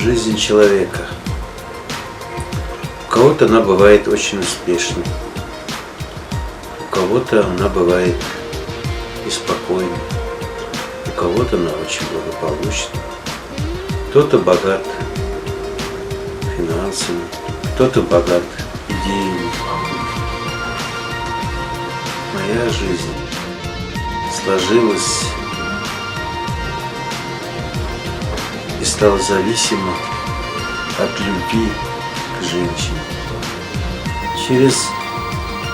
Жизнь человека. У кого-то она бывает очень успешной, у кого-то она бывает неспокойной, у кого-то она очень благополучна. Кто-то богат финансами, кто-то богат идеями. Моя жизнь сложилась и стала зависима от любви к женщине. Через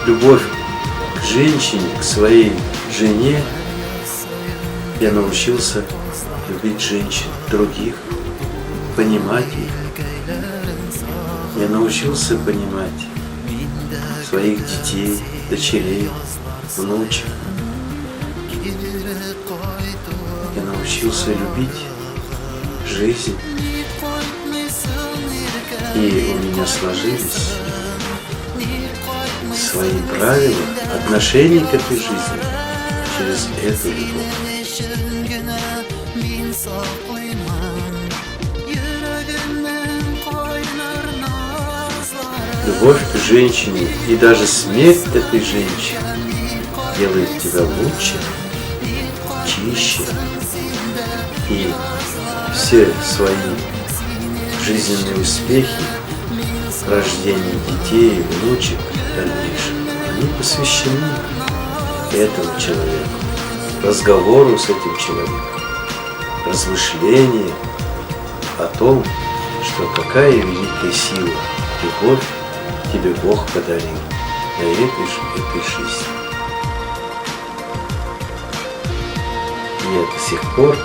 любовь к женщине, к своей жене, я научился любить женщин других, понимать их. Я научился понимать своих детей, дочерей, внучек. Я научился любить жизнь. И у меня сложились свои правила отношений к этой жизни через эту любовь. Любовь к женщине и даже смерть этой женщины делает тебя лучше, чище. И все свои жизненные успехи, рождение детей, внучек в дальнейшем, они посвящены этому человеку, разговору с этим человеком, размышлению о том, что какая великая сила, любовь тебе Бог подарил на этой жизни. И я до сих пор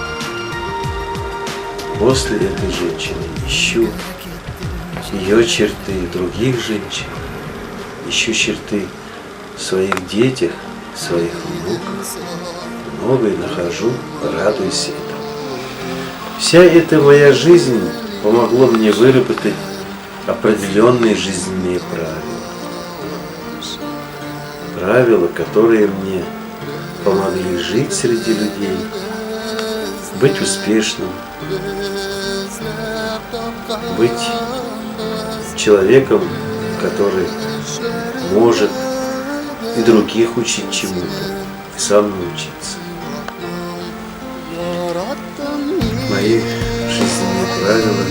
после этой женщины ищу ее черты других женщин, ищу черты в своих детях, в своих внуках. Многое нахожу, радуюсь этому. Вся эта моя жизнь помогла мне выработать определенные жизненные правила. Правила, которые мне помогли жить среди людей, быть успешным, быть человеком, который может и других учить чему-то, и сам научиться. Мои жизненные правила,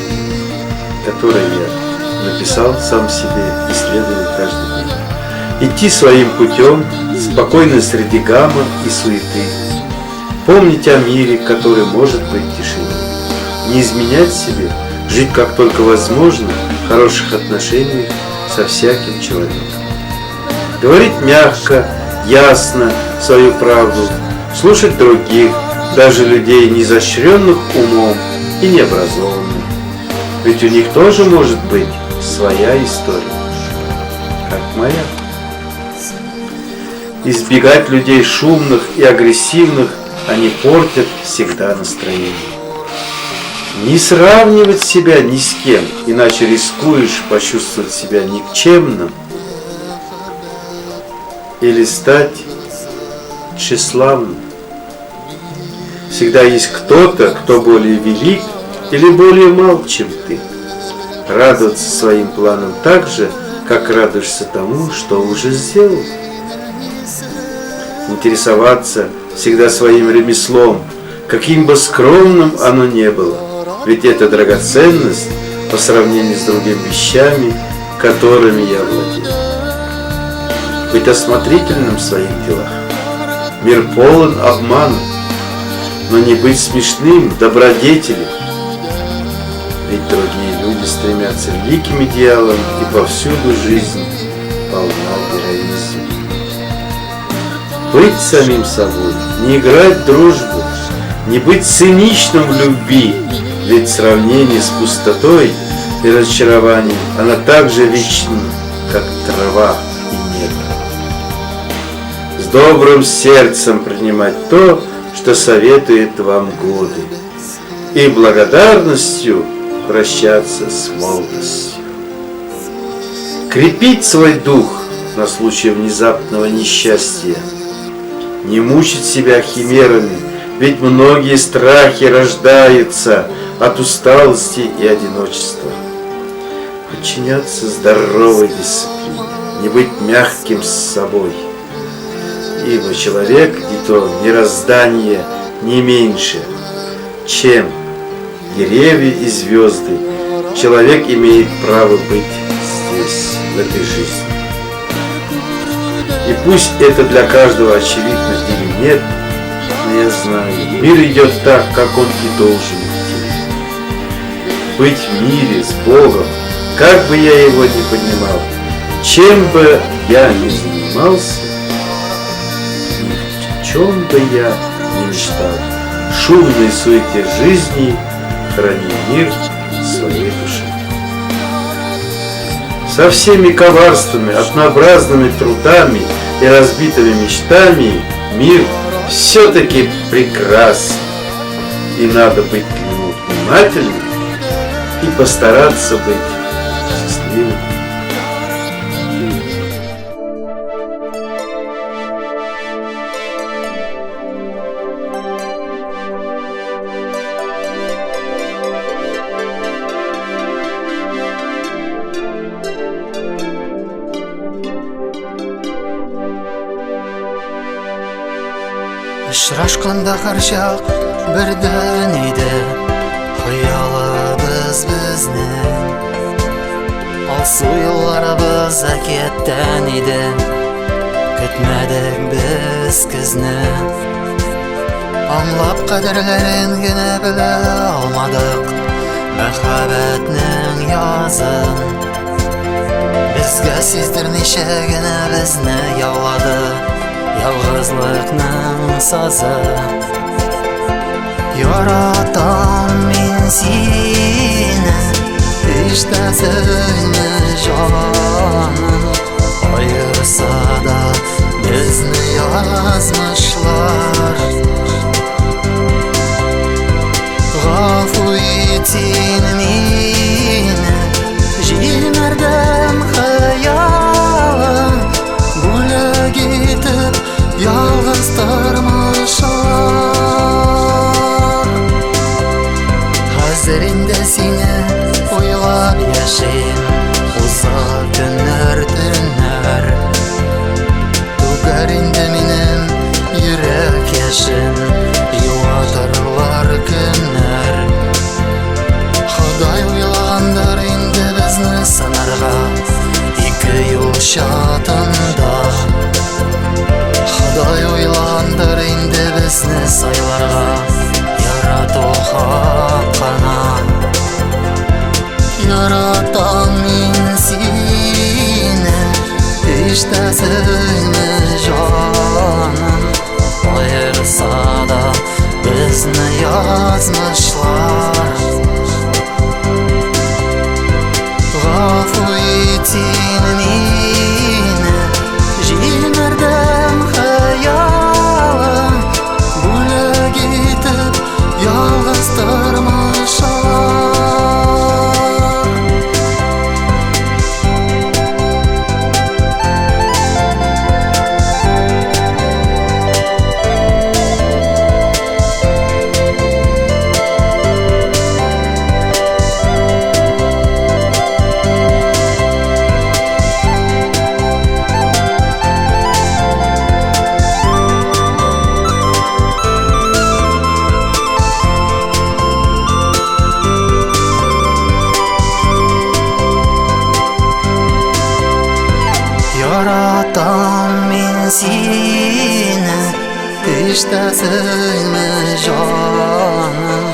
которые я написал сам себе и следую каждый день. Идти своим путем, спокойно среди гамма и суеты. Помнить о мире, который может быть в тишине. Не изменять себе, жить как только возможно, в хороших отношениях со всяким человеком. Говорить мягко, ясно свою правду, слушать других, даже людей, неизощренных умом и необразованных. Ведь у них тоже может быть своя история, как моя. Избегать людей шумных и агрессивных, они портят всегда настроение. Не сравнивать себя ни с кем, иначе рискуешь почувствовать себя никчемным или стать тщеславным. Всегда есть кто-то, кто более велик или более мал, чем ты. Радоваться своим планам так же, как радуешься тому, что уже сделал. Интересоваться всегда своим ремеслом, каким бы скромным оно ни было, ведь это драгоценность по сравнению с другими вещами, которыми я владею. Быть осмотрительным в своих делах. Мир полон обмана, но не быть смешным в добродетели. Ведь другие люди стремятся к великим идеалам, и повсюду жизнь полна героизма. Быть самим собой, не играть в дружбу, не быть циничным в любви, ведь сравнение с пустотой и разочарованием, она так же вечна, как трава и небо. С добрым сердцем принимать то, что советует вам годы, и благодарностью прощаться с молодостью. Крепить свой дух на случай внезапного несчастья, не мучить себя химерами, Ведь многие страхи рождаются от усталости и одиночества. Подчиняться здоровой дисциплине, не быть мягким с собой. Ибо человек и то мироздание не меньше, чем деревья и звезды. Человек имеет право быть здесь, в этой жизни. И пусть это для каждого очевидно или нет, но я знаю, мир идет так, как он и должен идти. Быть в мире с Богом, как бы я его ни понимал, чем бы я ни занимался, о чем бы я ни мечтал, шумной суете жизни храни мир своей души. Со всеми коварствами, однообразными трудами и разбитыми мечтами мир все-таки прекрасен, и надо быть к нему внимательным и постараться быть счастливым. Ұшырашқанда қаршақ бірден еді, қиялыбыз біздің. Алсу елларыбыз әкеттен еді, күтмәдік біз күзні. Аңлап қадірлерін генә біле алмадық, мәхәббәтнең язын. Безгә сиздермичә генә безне яулады ялгызлыкның сазы. Яратам мин сине, ишетәсеңме җаным? Аерса да безне язмышлар. Гафу ит син мине, җимердем хыялым, бүләк итеп ялгыз тормышлар. Хәзер инде сине уйлап яшим, узар көннәр, төннәр. Түгәр инде минем йөрәк яшем, юатырлар көннәр. Ходай уйлагандыр инде безне сынарга, ике юл чатында. Ходай уйлагандыр инде безне сайларга, ярату хакына. Яратам мин сине, ишетәсеңме җаным? Аерса да безне язмышлар. Гафу ит син мине, җимердем хыялым, бүләк итеп ялгыз тормышлар. Яратам мин сине, ишетәсеңме җаным?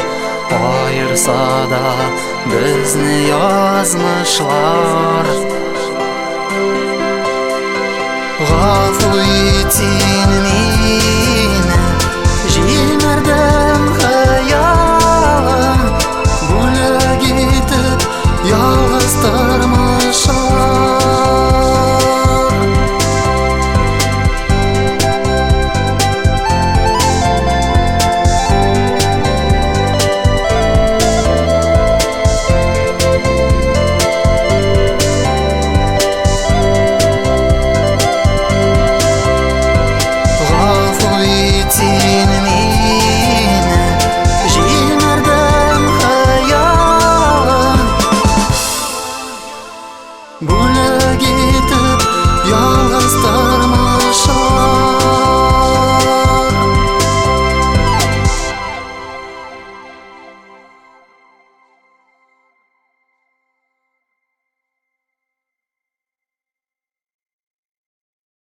Аерса да безне язмышлар. Гафу ит син мине, җимердем